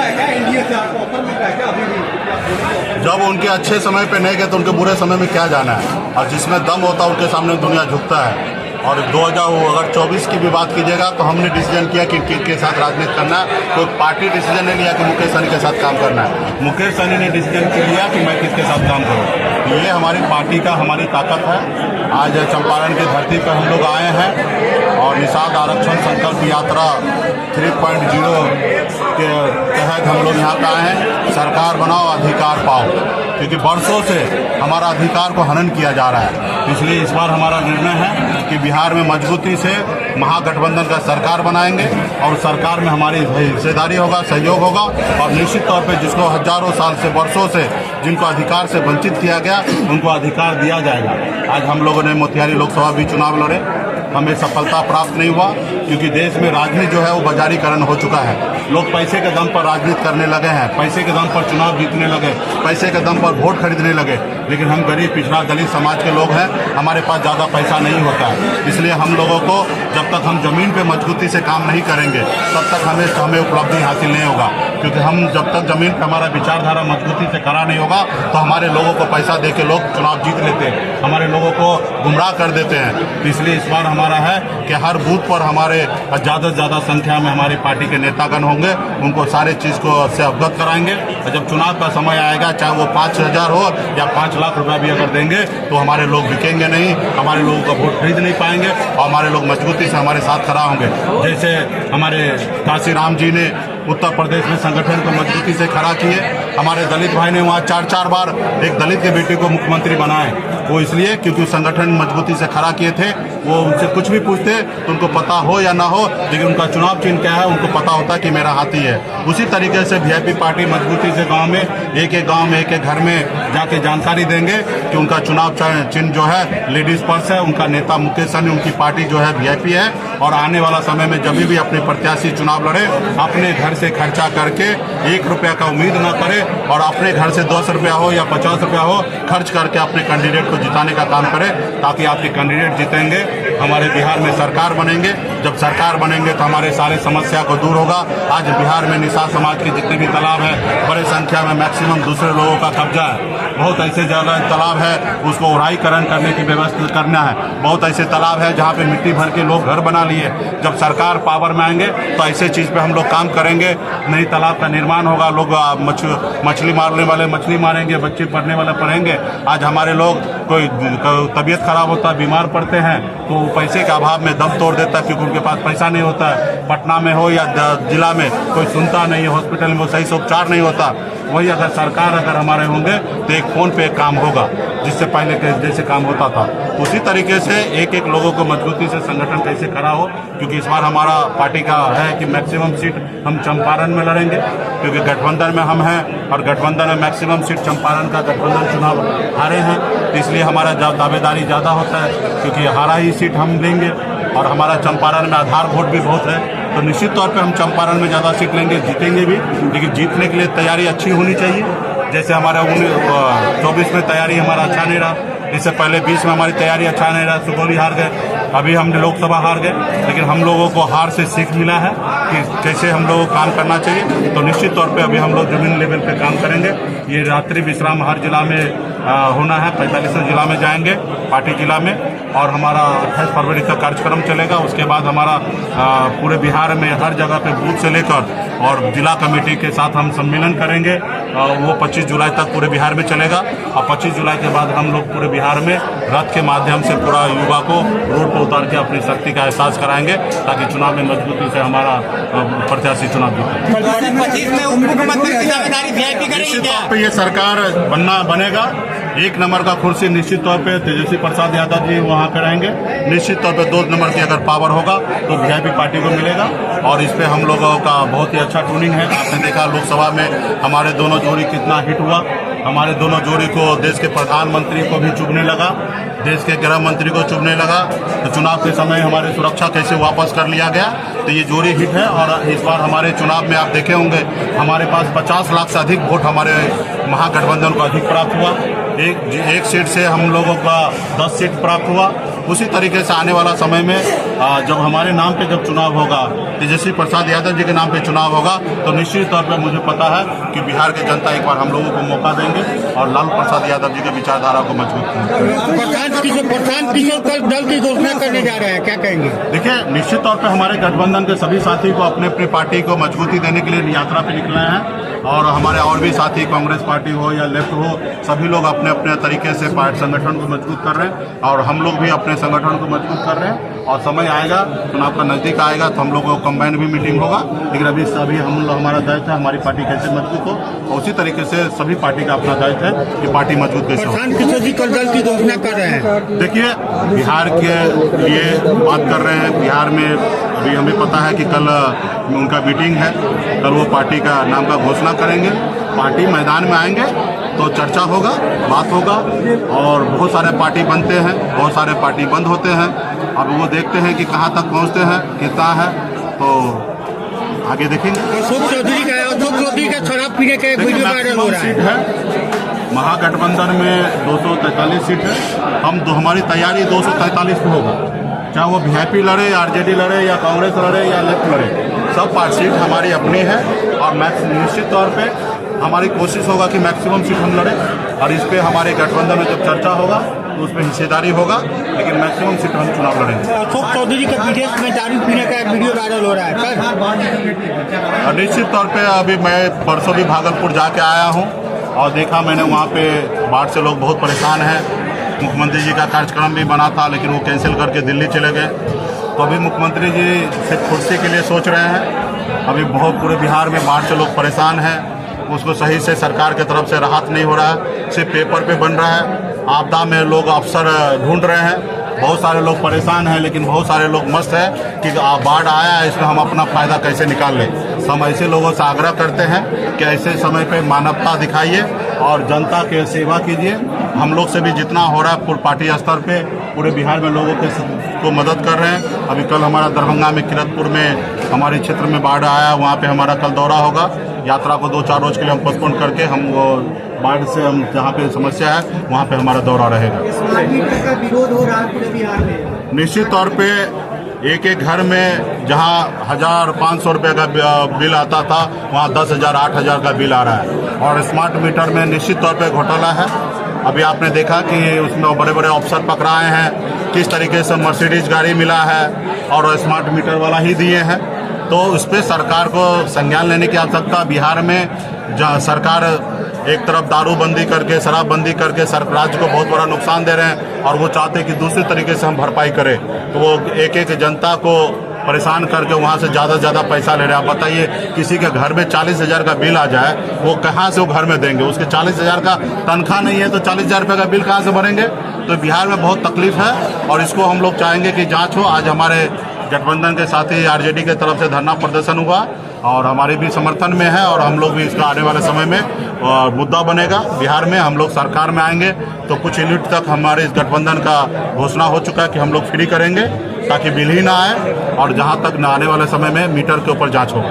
है क्या एनडीए से आपको ऑफर मिलता है क्या अभी भी? जब उनके अच्छे समय पे नहीं गए तो उनके बुरे समय में क्या जाना है। और जिसमें दम होता है उनके सामने दुनिया झुकता है। और 2024 की भी बात कीजिएगा तो हमने डिसीजन किया कि किसके साथ राजनीति करना है। कोई पार्टी डिसीजन नहीं लिया कि मुकेश सहनी के साथ काम करना है। मुकेश सहनी ने डिसीजन लिया कि मैं किसके साथ काम करूँ। ये हमारी पार्टी का हमारी ताकत है। आज चंपारण की धरती पर हम लोग आए हैं और निषाद आरक्षण संकल्प यात्रा 3.0 के तहत हम लोग यहाँ पे आए हैं। सरकार बनाओ, अधिकार पाओ, क्योंकि वर्षों से हमारा अधिकार को हनन किया जा रहा है। इसलिए इस बार हमारा निर्णय है कि बिहार में मजबूती से महागठबंधन का सरकार बनाएंगे और सरकार में हमारी हिस्सेदारी होगा, सहयोग होगा। और निश्चित तौर पे जिसको हजारों साल से, वर्षों से जिनको अधिकार से वंचित किया गया उनको अधिकार दिया जाएगा। आज हम लोगों ने मोतिहारी लोकसभा भी चुनाव लड़े, हमें सफलता प्राप्त नहीं हुआ क्योंकि देश में राजनीति जो है वो बाजारीकरण हो चुका है। लोग पैसे के दम पर राजनीति करने lगे हैं, पैसे के दम पर चुनाव जीतने लगे, पैसे के दम पर वोट खरीदने लगे। लेकिन हम गरीब पिछड़ा दलित समाज के लोग हैं, हमारे पास ज़्यादा पैसा नहीं होता है। इसलिए हम लोगों को जब तक हम जमीन पे मजबूती से काम नहीं करेंगे तब तक हमें उपलब्धि हासिल नहीं होगा। क्योंकि हम जब तक जमीन पे हमारा विचारधारा मजबूती से खड़ा नहीं होगा तो हमारे लोगों को पैसा दे के लोग चुनाव जीत लेते हैं, हमारे लोगों को गुमराह कर देते हैं। इसलिए इस बार हमारा है कि हर बूथ पर हमारे ज़्यादा से ज़्यादा संख्या में हमारी पार्टी के नेतागण होंगे, उनको सारे चीज़ को से अवगत कराएंगे। और जब चुनाव का समय आएगा, चाहे वो 5,000 हो या 5 लाख रुपया भी अगर देंगे तो हमारे लोग बिकेंगे नहीं, हमारे लोगों का वोट खरीद नहीं पाएंगे और हमारे लोग मजबूती से हमारे साथ खड़ा होंगे। जैसे हमारे काशीराम जी ने उत्तर प्रदेश में संगठन को मजबूती से खड़ा किए, हमारे दलित भाई ने वहाँ 4 बार एक दलित के बेटे को मुख्यमंत्री बनाए। वो इसलिए क्योंकि संगठन मजबूती से खड़ा किए थे। वो उनसे कुछ भी पूछते तो उनको पता हो या ना हो, लेकिन उनका चुनाव चिन्ह क्या है उनको पता होता कि मेरा हाथी है। उसी तरीके से वीआईपी पार्टी मजबूती से गांव में एक गांव में एक घर में जाके जानकारी देंगे कि उनका चुनाव चिन्ह जो है लेडीज पर्स है, उनका नेता मुकेश सहनी, उनकी पार्टी जो है वीआईपी है। और आने वाला समय में जब भी अपने प्रत्याशी चुनाव लड़े, अपने घर से खर्चा करके 1 रुपया का उम्मीद न करे और अपने घर से 10 रुपया हो या 50 रुपया हो खर्च करके अपने कैंडिडेट को जिताने का काम करे, ताकि आपके कैंडिडेट जीतेंगे, हमारे बिहार में सरकार बनेंगे। जब सरकार बनेंगे तो हमारे सारे समस्या को दूर होगा। आज बिहार में निषाद समाज के जितने भी तालाब है, बड़े संख्या में मैक्सिमम दूसरे लोगों का कब्जा है। बहुत ऐसे जगह तालाब है उसको उड़ाईकरण करने की व्यवस्था करना है। बहुत ऐसे तालाब है जहाँ पे मिट्टी भर के लोग घर बना लिए। जब सरकार पावर में आएंगे तो ऐसे चीज़ पे हम लोग काम करेंगे। नई तालाब का निर्माण होगा, लोग मछली मारने वाले मछली मारेंगे, बच्चे पढ़ने वाले पढ़ेंगे। आज हमारे लोग कोई तबीयत खराब होता है, बीमार पड़ते हैं तो पैसे के अभाव में दम तोड़ देता है क्योंकि उनके पास पैसा नहीं होता है। पटना में हो या जिला में कोई सुनता नहीं है, हॉस्पिटल में सही से उपचार नहीं होता। वही अगर सरकार अगर हमारे होंगे तो एक फ़ोन पे काम होगा, जिससे पहले के जैसे काम होता था। उसी तरीके से एक लोगों को मजबूती से संगठन कैसे खड़ा हो, क्योंकि इस बार हमारा पार्टी का है कि मैक्सिमम सीट हम चंपारण में लड़ेंगे, क्योंकि गठबंधन में हम हैं और गठबंधन में मैक्सिमम सीट चंपारण का गठबंधन चुनाव हारे हैं। इसलिए हमारा दावेदारी ज़्यादा होता है क्योंकि हारा ही सीट हम लेंगे और हमारा चंपारण में आधार वोट भी बहुत है। तो निश्चित तौर पे हम चंपारण में ज़्यादा सीट लेंगे, जीतेंगे भी। लेकिन जीतने के लिए तैयारी अच्छी होनी चाहिए। जैसे हमारा 24 में तैयारी हमारा अच्छा नहीं रहा, इससे पहले 20 में हमारी तैयारी अच्छा नहीं रहा, सुगौली हार गए, अभी हमने लोकसभा हार गए। लेकिन हम लोगों को हार से सीख मिला है कि कैसे हम लोगों को काम करना चाहिए। तो निश्चित तौर पे अभी हम लोग जमीन लेवल पे काम करेंगे। ये रात्रि विश्राम हर जिला में होना है, 45 जिला में जाएंगे, पार्टी जिला में, और हमारा 28 फरवरी तक कार्यक्रम चलेगा। उसके बाद हमारा पूरे बिहार में हर जगह पे बूथ से लेकर और जिला कमेटी के साथ हम सम्मेलन करेंगे। वो 25 जुलाई तक पूरे बिहार में चलेगा और 25 जुलाई के बाद हम लोग पूरे बिहार में रथ के माध्यम से पूरा युवा को रोड पर उतार के अपनी शक्ति का एहसास कराएंगे, ताकि चुनाव में मजबूती से हमारा प्रत्याशी चुनाव जीते। 2025 में उप मुख्यमंत्री की जिम्मेदारी वीआईपी करेगी क्या? तो ये सरकार बनेगा। 1 नंबर का कुर्सी निश्चित तौर पे तेजस्वी प्रसाद यादव जी वहाँ पे रहेंगे। निश्चित तौर पे 2 नंबर की अगर पावर होगा तो वीआईपी पार्टी को मिलेगा। और इस पे हम लोगों का बहुत ही अच्छा ट्यूनिंग है। आपने देखा लोकसभा में हमारे दोनों जोड़ी कितना हिट हुआ। हमारे दोनों जोड़ी को देश के प्रधानमंत्री को भी चुभने लगा, देश के गृह मंत्री को चुभने लगा। तो चुनाव के समय हमारी सुरक्षा कैसे वापस कर लिया गया, तो ये जोड़ी हिट है। और इस बार हमारे चुनाव में आप देखे होंगे हमारे पास 50 लाख से अधिक वोट हमारे महागठबंधन को अधिक प्राप्त हुआ। एक सीट से हम लोगों का 10 सीट प्राप्त हुआ। उसी तरीके से आने वाला समय में जब हमारे नाम पे जब चुनाव होगा, तेजस्वी प्रसाद यादव जी के नाम पे चुनाव होगा, तो निश्चित तौर पे मुझे पता है कि बिहार की जनता एक बार हम लोगों को मौका देंगे और लालू प्रसाद यादव जी की विचारधारा को मजबूत करेंगे। प्रशांत किशोर कल दल की घोषणा करने जा रहे हैं, क्या कहेंगे? देखिए, निश्चित तौर पे हमारे गठबंधन के सभी साथी को अपने अपनी पार्टी को मजबूती देने के लिए यात्रा पे निकले हैं और हमारे और भी साथी, कांग्रेस पार्टी हो या लेफ्ट हो, सभी लोग अपने अपने तरीके से पार्टी संगठन को मजबूत कर रहे हैं और हम लोग भी अपने संगठन को मजबूत कर रहे हैं। और समय आएगा, चुनाव का नजदीक आएगा तो हम लोगों को कंबाइन भी मीटिंग होगा, लेकिन अभी हमारा दायित्व है हमारी पार्टी कैसे मजबूत हो, और उसी तरीके से सभी पार्टी का अपना दायित्व है कि पार्टी मजबूत कैसे हो। प्रशांत किशोर जी कल दल की घोषणा कर रहे हैं। देखिए, बिहार के लिए बात कर रहे हैं। बिहार में अभी हमें पता है कि कल उनका मीटिंग है, कल वो पार्टी का नाम का घोषणा करेंगे, पार्टी मैदान में आएंगे तो चर्चा होगा, बात होगा और बहुत सारे पार्टी बनते हैं, बहुत सारे पार्टी बंद होते हैं। अब वो देखते हैं कि कहाँ तक पहुँचते हैं, कितना है, तो आगे देखेंगे। अशोक चौधरी का शराब पीने का एक वीडियो वायरल हो रहा है। महागठबंधन में 243 सीट है, हमारी तैयारी 243 पे होगा, चाहे वो वीआईपी लड़े, आरजेडी लड़े या कांग्रेस लड़े या लेफ्ट लड़े, सब सीट हमारी अपनी है और निश्चित तौर पे हमारी कोशिश होगा कि मैक्सिमम सीट हम लड़े और इस पे हमारे गठबंधन में जब चर्चा होगा तो उसमें हिस्सेदारी होगा, लेकिन मैक्सिमम सीट हम चुनाव लड़ेंगे। अशोक चौधरी का विदेश में दारू पीने का एक वीडियो वायरल हो रहा है सर। निश्चित तौर पे अभी मैं परसों भी भागलपुर जाके आया हूँ और देखा मैंने वहाँ पे बाढ़ से लोग बहुत परेशान हैं। मुख्यमंत्री जी का कार्यक्रम भी बना था लेकिन वो कैंसिल करके दिल्ली चले गए, तो अभी मुख्यमंत्री जी सिर्फ कुर्सी के लिए सोच रहे हैं। अभी बहुत पूरे बिहार में बाढ़ से लोग परेशान हैं, उसको सही से सरकार की तरफ से राहत नहीं हो रहा है, सिर्फ पेपर पे बन रहा है। आपदा में लोग अफसर ढूंढ रहे हैं, बहुत सारे लोग परेशान हैं, लेकिन बहुत सारे लोग मस्त हैं कि बाढ़ आया है, इसमें हम अपना फ़ायदा कैसे निकाल लें। हम ऐसे लोगों से आग्रह करते हैं कि ऐसे समय पे मानवता दिखाइए और जनता की सेवा कीजिए। हम लोग से भी जितना हो रहा है पूरे पार्टी स्तर पे पूरे बिहार में लोगों को मदद कर रहे हैं। अभी कल हमारा दरभंगा में किरतपुर में हमारे क्षेत्र में बाढ़ आया, वहाँ पे हमारा कल दौरा होगा। यात्रा को 2-4 रोज के लिए हम पोस्टपोन करके हम वो बाढ़ से हम जहाँ पे समस्या है वहाँ पे हमारा दौरा रहेगा। विरोध हो रहा है पूरे बिहार में। निश्चित तौर पे एक एक घर में जहाँ 1,500 रुपये का बिल आता था वहाँ 10,000 8,000 का बिल आ रहा है और स्मार्ट मीटर में निश्चित तौर पे घोटाला है। अभी आपने देखा कि उसमें बड़े बड़े अफसर पकड़ाए हैं, किस तरीके से मर्सिडीज गाड़ी मिला है और स्मार्ट मीटर वाला ही दिए हैं। तो उस पर सरकार को संज्ञान लेने की आवश्यकता। बिहार में जहाँ सरकार एक तरफ दारूबंदी करके, शराबबंदी करके राज्य को बहुत बड़ा नुकसान दे रहे हैं और वो चाहते हैं कि दूसरे तरीके से हम भरपाई करें, तो वो एक एक जनता को परेशान करके वहाँ से ज़्यादा से ज़्यादा पैसा ले रहे हैं। आप बताइए, किसी के घर में 40,000 का बिल आ जाए, वो कहाँ से वो घर में देंगे? उसके 40,000 का तनख्वाह नहीं है तो 40,000 रुपये का बिल कहाँ से भरेंगे? तो बिहार में बहुत तकलीफ है और इसको हम लोग चाहेंगे कि जांच हो। आज हमारे गठबंधन के साथी आरजेडी के तरफ से धरना प्रदर्शन हुआ और हमारे भी समर्थन में है और हम लोग भी इसका आने वाले समय में मुद्दा बनेगा। बिहार में हम लोग सरकार में आएंगे तो कुछ यूनिट तक हमारे इस गठबंधन का घोषणा हो चुका है कि हम लोग फ्री करेंगे ताकि बिल ही ना आए और जहां तक न आने वाले समय में मीटर के ऊपर जांच हो।